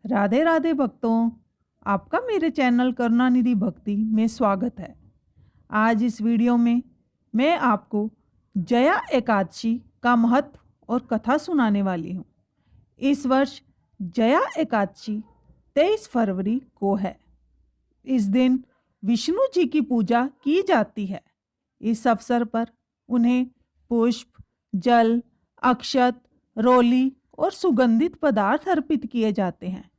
राधे राधे भक्तों, आपका मेरे चैनल करुणानिधि भक्ति में स्वागत है। आज इस वीडियो में मैं आपको जया एकादशी का महत्व और कथा सुनाने वाली हूँ। इस वर्ष जया एकादशी 23 फरवरी को है। इस दिन विष्णु जी की पूजा की जाती है। इस अवसर पर उन्हें पुष्प, जल, अक्षत, रोली और सुगंधित पदार्थ अर्पित किए जाते हैं।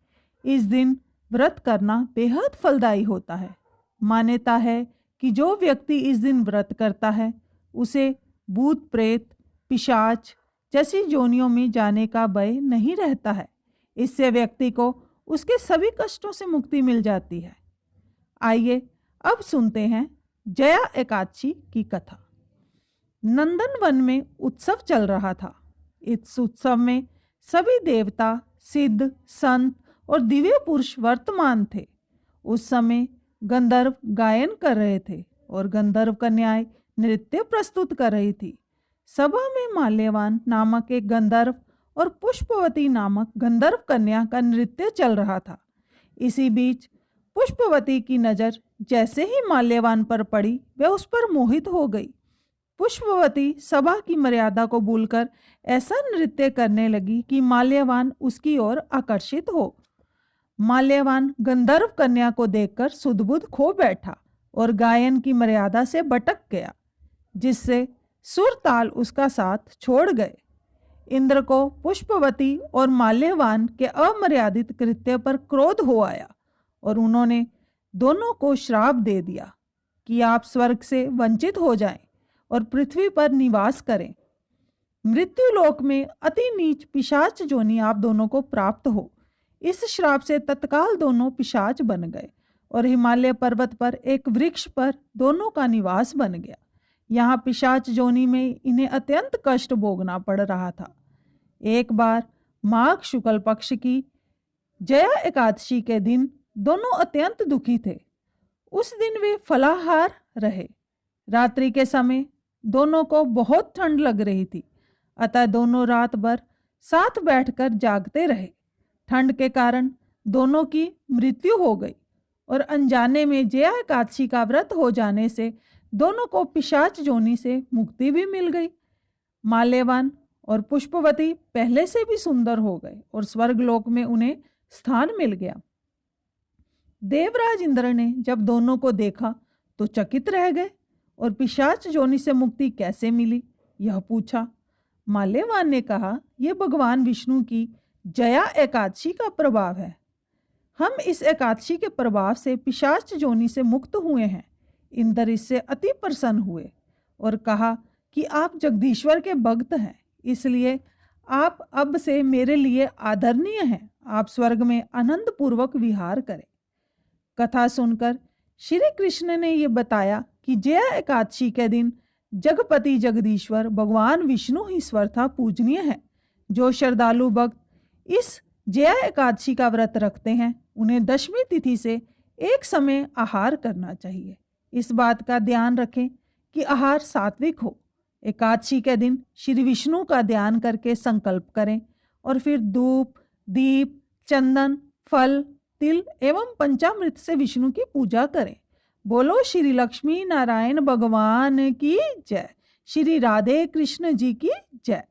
इस दिन व्रत करना बेहद फलदायी होता है। मान्यता है कि जो व्यक्ति इस दिन व्रत करता है उसे भूत प्रेत, पिशाच जैसी योनियों में जाने का भय नहीं रहता है। इससे व्यक्ति को उसके सभी कष्टों से मुक्ति मिल जाती है। आइए अब सुनते हैं जया एकादशी की कथा। नंदन वन में उत्सव चल रहा था। इस उत्सव में सभी देवता, सिद्ध, संत और दिव्य पुरुष वर्तमान थे। उस समय गंधर्व गायन कर रहे थे और गंधर्व कन्याएं नृत्य प्रस्तुत कर रही थी। सभा में माल्यवान नामक एक गंधर्व और पुष्पवती नामक गंधर्व कन्या का नृत्य चल रहा था। इसी बीच पुष्पवती की नजर जैसे ही माल्यवान पर पड़ी, वह उस पर मोहित हो गई। पुष्पवती सभा की मर्यादा को भूलकर ऐसा नृत्य करने लगी कि माल्यवान उसकी ओर आकर्षित हो। माल्यवान गंधर्व कन्या को देखकर सुध-बुध खो बैठा और गायन की मर्यादा से भटक गया, जिससे सुर ताल उसका साथ छोड़ गए। इंद्र को पुष्पवती और माल्यवान के अमर्यादित कृत्य पर क्रोध हो आया और उन्होंने दोनों को श्राप दे दिया कि आप स्वर्ग से वंचित हो जाएं और पृथ्वी पर निवास करें। मृत्यु लोक में अति नीच पिशाच योनि आप दोनों को प्राप्त हो। इस श्राप से तत्काल दोनों पिशाच बन गए और हिमालय पर्वत पर एक वृक्ष पर दोनों का निवास बन गया। यहाँ पिशाच योनि में इन्हें अत्यंत कष्ट भोगना पड़ रहा था। एक बार माघ शुक्ल पक्ष की जया एकादशी के दिन दोनों अत्यंत दुखी थे। उस दिन वे फलाहार रहे। रात्रि के समय दोनों को बहुत ठंड लग रही थी, अतः दोनों रात भर साथ बैठकर जागते रहे। ठंड के कारण दोनों की मृत्यु हो गई और अनजाने में जया एकादशी का व्रत हो जाने से दोनों को पिशाच योनि से मुक्ति भी मिल गई। माल्यवान और पुष्पवती पहले से भी सुंदर हो गए और स्वर्गलोक में उन्हें स्थान मिल गया। देवराज इंद्र ने जब दोनों को देखा तो चकित रह गए और पिशाच योनि से मुक्ति कैसे मिली, यह पूछा। माल्यवान ने कहा, यह भगवान विष्णु की जया एकादशी का प्रभाव है। हम इस एकादशी के प्रभाव से पिशाच योनि से मुक्त हुए हैं। इंद्र इससे अति प्रसन्न हुए और कहा कि आप जगदीश्वर के भक्त हैं, इसलिए आप अब से मेरे लिए आदरणीय हैं। आप स्वर्ग में आनंद पूर्वक विहार करें। कथा सुनकर श्री कृष्ण ने यह बताया कि जया एकादशी के दिन जगपति जगदीश्वर भगवान विष्णु ही स्वतः पूजनीय है। जो श्रद्धालु भक्त इस जया एकादशी का व्रत रखते हैं उन्हें दशमी तिथि से एक समय आहार करना चाहिए। इस बात का ध्यान रखें कि आहार सात्विक हो। एकादशी के दिन श्री विष्णु का ध्यान करके संकल्प करें और फिर धूप, दीप, चंदन, फल, तिल एवं पंचामृत से विष्णु की पूजा करें। बोलो श्री लक्ष्मी नारायण भगवान की जय। श्री राधे कृष्ण जी की जय।